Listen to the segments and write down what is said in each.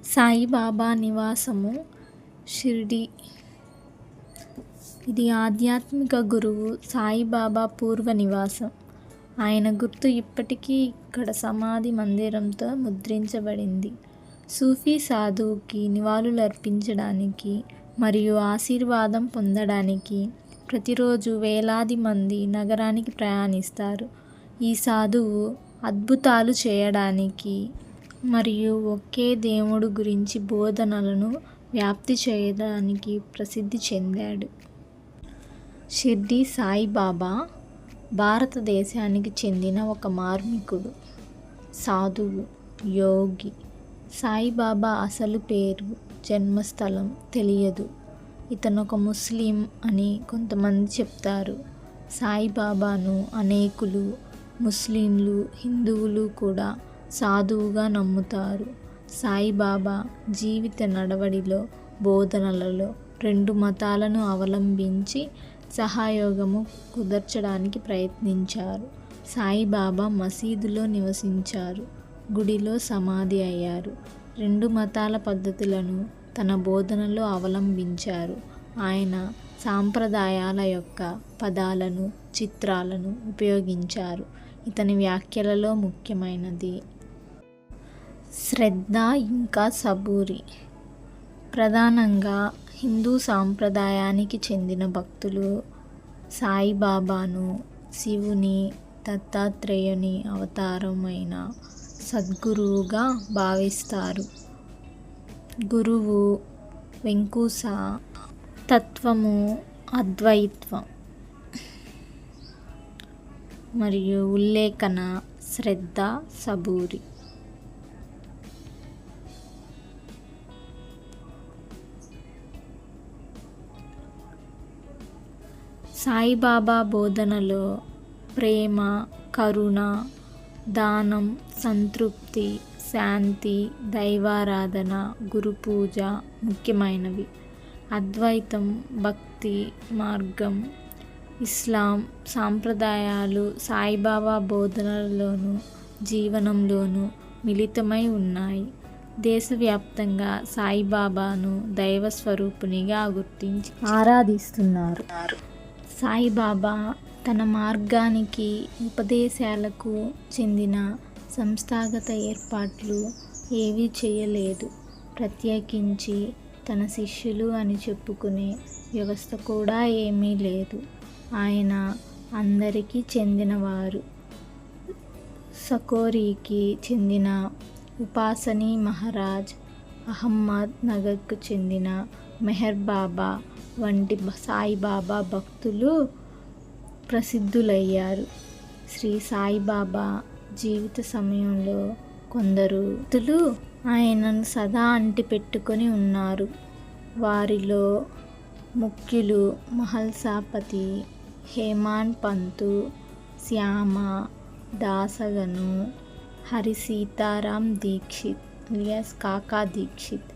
సాయిబాబా నివాసము షిర్డీ. ఇది ఆధ్యాత్మిక గురువు సాయిబాబా పూర్వ నివాసం. ఆయన గుర్తు ఇప్పటికీ ఇక్కడ సమాధి మందిరంతో ముద్రించబడింది. సూఫీ సాధువుకి నివాళులర్పించడానికి మరియు ఆశీర్వాదం పొందడానికి ప్రతిరోజు వేలాది మంది నగరానికి ప్రయాణిస్తారు. ఈ సాధువు అద్భుతాలు చేయడానికి మరియు ఒకే దేవుడు గురించి బోధనలను వ్యాప్తి చేయడానికి ప్రసిద్ధి చెందాడు. షిర్డీ సాయిబాబా భారతదేశానికి చెందిన ఒక మార్మికుడు, సాధువు, యోగి. సాయిబాబా అసలు పేరు, జన్మస్థలం తెలియదు. ఇతను ఒక ముస్లిం అని కొంతమంది చెప్తారు. సాయిబాబాను అనేకులు ముస్లింలు, హిందువులు కూడా సాధువుగా నమ్ముతారు. సాయిబాబా జీవిత నడవడిలో, బోధనలలో రెండు మతాలను అవలంబించి సహయోగము కుదర్చడానికి ప్రయత్నించారు. సాయిబాబా మసీదులో నివసించారు, గుడిలో సమాధి అయ్యారు. రెండు మతాల పద్ధతులను తన బోధనలో అవలంబించారు. ఆయన సాంప్రదాయాల యొక్క పదాలను, చిత్రాలను ఉపయోగించారు. ఇతని వ్యాఖ్యలలో ముఖ్యమైనది శ్రద్ధ ఇంకా సబూరి. ప్రధానంగా హిందూ సాంప్రదాయానికి చెందిన భక్తులు సాయిబాబాను శివుని, దత్తాత్రేయుని అవతారమైన సద్గురువుగా భావిస్తారు. గురువు, వెంకూస, తత్వము, అద్వైత్వం మరియు ఉల్లేఖన, శ్రద్ధ, సబూరి. సాయిబాబా బోధనలో ప్రేమ, కరుణ, దానం, సంతృప్తి, శాంతి, దైవారాధన, గురుపూజ ముఖ్యమైనవి. అద్వైతం, భక్తి మార్గం, ఇస్లాం సాంప్రదాయాలు సాయిబాబా బోధనలలోనూ జీవనంలోనూ మిళితమై ఉన్నాయి. దేశవ్యాప్తంగా సాయిబాబాను దైవ స్వరూపునిగా గుర్తించి ఆరాధిస్తున్నారు. సాయిబాబా తన మార్గానికి, ఉపదేశాలకు చెందిన సంస్థాగత ఏర్పాట్లు ఏవీ చేయలేదు. ప్రత్యేకించి తన శిష్యులు అని చెప్పుకునే వ్యవస్థ కూడా ఏమీ లేదు. ఆయన అందరికీ చెందినవారు. సకోరికి చెందిన ఉపాసనీ మహారాజ్, అహ్మద్ నగర్కు చెందిన మెహర్ బాబా వంటి సాయిబాబా భక్తులు ప్రసిద్ధులయ్యారు. శ్రీ సాయిబాబా జీవిత సమయంలో కొందరు భక్తులు ఆయనను సదా అంటిపెట్టుకొని ఉన్నారు. వారిలో ముఖ్యులు మహల్సాపతి, హేమాన్ పంతు, శ్యామ దాసగను, హరి సీతారాం దీక్షిత్ alias కాకా దీక్షిత్,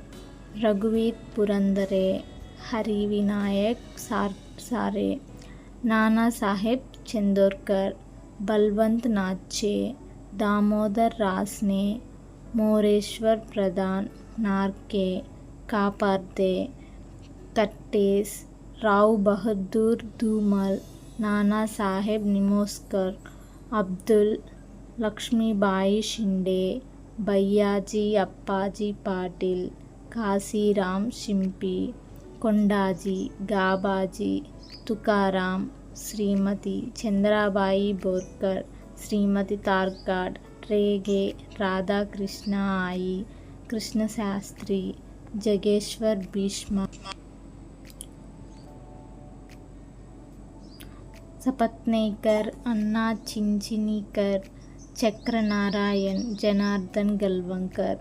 రఘువీర్ పురందరే, హరి వినాయక్ సారే, నానా సాహెబ్ చందోర్కర్, బల్వంత్ నాచ్చే, దామోదర్ రాస్నే, మోరేశ్వర్ ప్రధాన్, నార్కే, కాపార్దే, కట్టేస్, రావ్ బహదూర్ ధూమల్, నానా సాహెబ్ నిమోస్కర్, అబ్దుల్, లక్ష్మీబాయి షిండే, భయ్యాజీ అప్పాజీ పాటిల్, కాశీరాం షింపి, కొండాజీ, గాబాజీ, తుకారాం, శ్రీమతి చంద్రాబాయి బోర్కర్, శ్రీమతి తార్కాడ్, రేగే, రాధాకృష్ణ ఆయి, కృష్ణశాస్త్రి, జగేశ్వర్ భీష్మ, సపత్నేకర్, అన్నా చించినీకర్, చక్రనారాయణ్, జనార్దన్ గల్వంకర్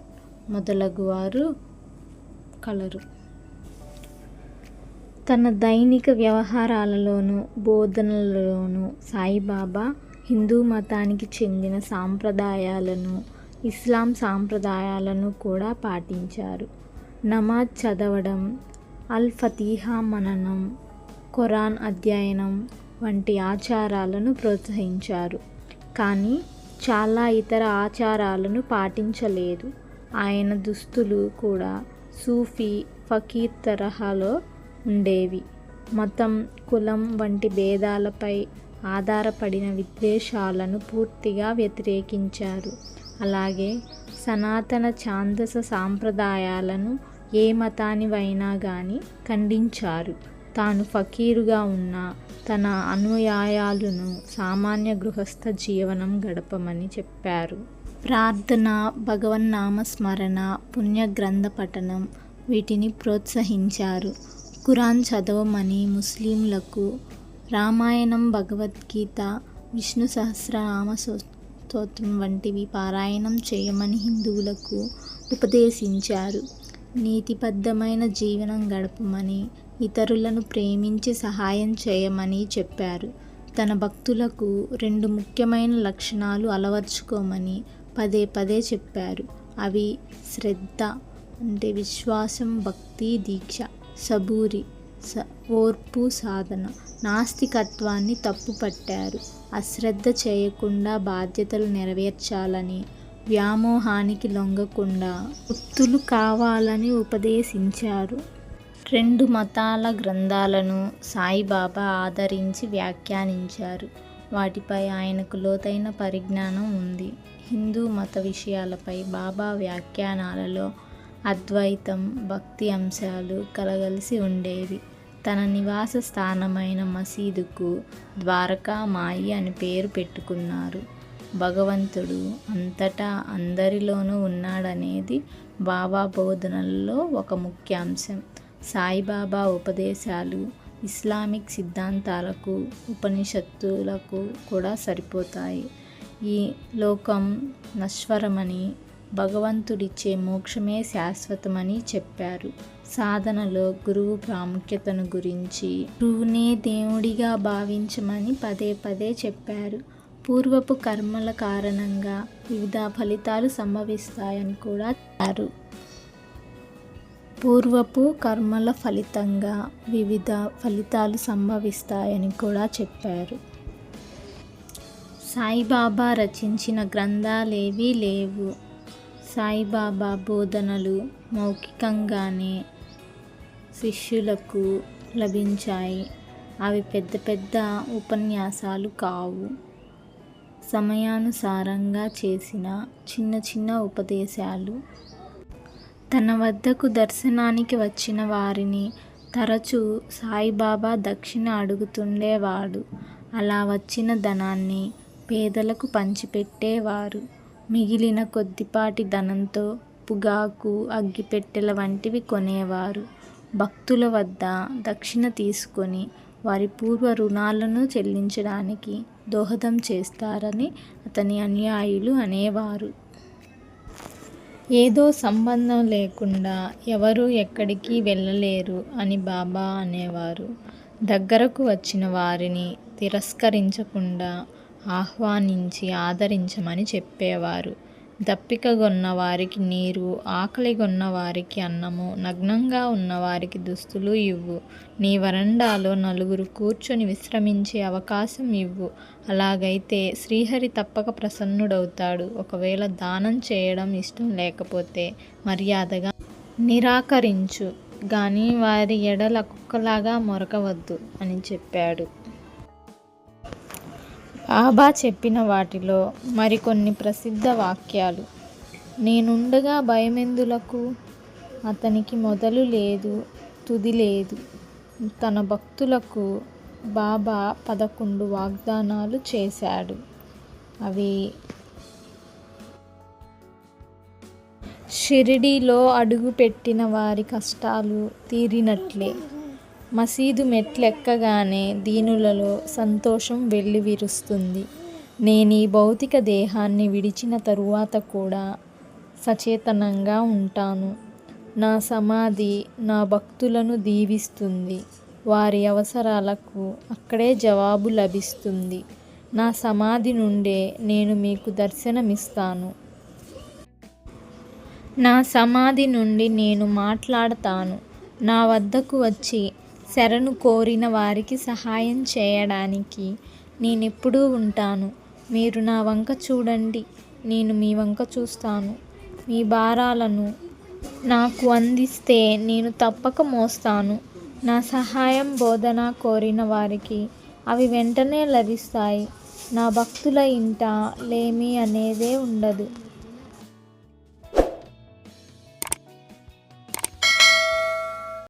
మొదలగువారు కలరు. తన దైనిక వ్యవహారాలలోనూ, బోధనలలోనూ సాయిబాబా హిందూ మతానికి చెందిన సాంప్రదాయాలను, ఇస్లాం సాంప్రదాయాలను కూడా పాటించారు. నమాజ్ చదవడం, అల్ ఫతీహా మననం, ఖురాన్ అధ్యయనం వంటి ఆచారాలను ప్రోత్సహించారు. కానీ చాలా ఇతర ఆచారాలను పాటించలేదు. ఆయన దుస్తులు కూడా సూఫీ ఫకీర్ తరహాలో ఉండేవి. మతం, కులం వంటి భేదాలపై ఆధారపడిన విద్వేషాలను పూర్తిగా వ్యతిరేకించారు. అలాగే సనాతన ఛాందస సాంప్రదాయాలను ఏ మతానివైనా గాని ఖండించారు. తాను ఫకీరుగా ఉన్న తన అనుయాయులను సామాన్య గృహస్థ జీవనం గడపమని చెప్పారు. ప్రార్థన, భగవన్నామ స్మరణ, పుణ్యగ్రంథ పఠనం వీటిని ప్రోత్సహించారు. ఖురాన్ చదవమని ముస్లింలకు, రామాయణం, భగవద్గీత, విష్ణు సహస్రనామ స్తోత్రం వంటివి పారాయణం చేయమని హిందువులకు ఉపదేశించారు. నీతిబద్ధమైన జీవనం గడపమని, ఇతరులను ప్రేమించి సహాయం చేయమని చెప్పారు. తన భక్తులకు 2 ముఖ్యమైన లక్షణాలు అలవర్చుకోమని పదే పదే చెప్పారు. అవి శ్రద్ధ అంటే విశ్వాసం, భక్తి, దీక్ష, సబూరి ఓర్పు, సాధన. నాస్తికత్వాన్ని తప్పుపట్టారు. అశ్రద్ధ చేయకుండా బాధ్యతలు నెరవేర్చాలని, వ్యామోహానికి లొంగకుండా ముక్తులు కావాలని ఉపదేశించారు. 2 మతాల గ్రంథాలను సాయిబాబా ఆదరించి వ్యాఖ్యానించారు. వాటిపై ఆయనకు లోతైన పరిజ్ఞానం ఉంది. హిందూ మత విషయాలపై బాబా వ్యాఖ్యానాలలో అద్వైతం, భక్తి అంశాలు కలగలిసి ఉండేవి. తన నివాస స్థానమైన మసీదుకు ద్వారకామాయి అని పేరు పెట్టుకున్నారు. భగవంతుడు అంతటా అందరిలోనూ ఉన్నాడనేది బాబా బోధనల్లో ఒక ముఖ్య అంశం. సాయిబాబా ఉపదేశాలు ఇస్లామిక్ సిద్ధాంతాలకు, ఉపనిషత్తులకు కూడా సరిపోతాయి. ఈ లోకం నశ్వరమని, భగవంతుడిచ్చే మోక్షమే శాశ్వతమని చెప్పారు. సాధనలో గురువు ప్రాముఖ్యతను గురించి, గురువునే దేవుడిగా భావించమని పదే పదే చెప్పారు. పూర్వపు కర్మల కారణంగా వివిధ ఫలితాలు సంభవిస్తాయని కూడా చెప్పారు. పూర్వపు కర్మల ఫలితంగా వివిధ ఫలితాలు సంభవిస్తాయని కూడా చెప్పారు. సాయిబాబా రచించిన గ్రంథాలేవీ లేవు. సాయిబాబా బోధనలు మౌఖికంగానే శిష్యులకు లభించాయి. అవి పెద్ద పెద్ద ఉపన్యాసాలు కావు. సమయానుసారంగా చేసిన చిన్న చిన్న ఉపదేశాలు. తన వద్దకు దర్శనానికి వచ్చిన వారిని తరచూ సాయిబాబా దక్షిణ అడుగుతుండేవాడు. అలా వచ్చిన ధనాన్ని పేదలకు పంచిపెట్టేవారు. మిగిలిన కొద్దిపాటి ధనంతో పొగాకు, అగ్గిపెట్టెల వంటివి కొనేవారు. భక్తుల వద్ద దక్షిణ తీసుకొని వారి పూర్వ రుణాలను చెల్లించడానికి దోహదం చేస్తారని అతని అనుయాయులు అనేవారు. ఏదో సంబంధం లేకుండా ఎవరూ ఎక్కడికి వెళ్ళలేరు అని బాబా అనేవారు. దగ్గరకు వచ్చిన వారిని తిరస్కరించకుండా ఆహ్వానించి ఆదరించమని చెప్పేవారు. దప్పికగొన్న వారికి నీరు, ఆకలిగొన్న వారికి అన్నము, నగ్నంగా ఉన్న వారికి దుస్తులు ఇవ్వు. నీ వరండాలో నలుగురు కూర్చొని విశ్రమించే అవకాశం ఇవ్వు. అలాగైతే శ్రీహరి తప్పక ప్రసన్నుడవుతాడు. ఒకవేళ దానం చేయడం ఇష్టం లేకపోతే మర్యాదగా నిరాకరించు గాని వారి ఎడల కుక్కలాగా మొరకవద్దు అని చెప్పాడు. బాబా చెప్పిన వాటిలో మరికొన్ని ప్రసిద్ధ వాక్యాలు. నేనుండగా భయమెందులకు? అతనికి మొదలు లేదు, తుది లేదు. తన భక్తులకు బాబా 11 వాగ్దానాలు చేశాడు. అవి షిరిడీలో అడుగుపెట్టిన వారి కష్టాలు తీరినట్లే. మసీదు మెట్లెక్కగానే దీనులలో సంతోషం వెల్లివిరుస్తుంది. నేనీ భౌతిక దేహాన్ని విడిచిన తరువాత కూడా సచేతనంగా ఉంటాను. నా సమాధి నా భక్తులను దీవిస్తుంది. వారి అవసరాలకు అక్కడే జవాబు లభిస్తుంది. నా సమాధి నుండే నేను మీకు దర్శనమిస్తాను. నా సమాధి నుండి నేను మాట్లాడతాను. నా వద్దకు వచ్చి శరణు కోరిన వారికి సహాయం చేయడానికి నేనెప్పుడూ ఉంటాను. మీరు నా వంక చూడండి, నేను మీ వంక చూస్తాను. మీ భారాలను నాకు అందిస్తే నేను తప్పక మోస్తాను. నా సహాయం బోధన కోరిన వారికి అవి వెంటనే లభిస్తాయి. నా భక్తుల ఇంట లేమి అనేదే ఉండదు.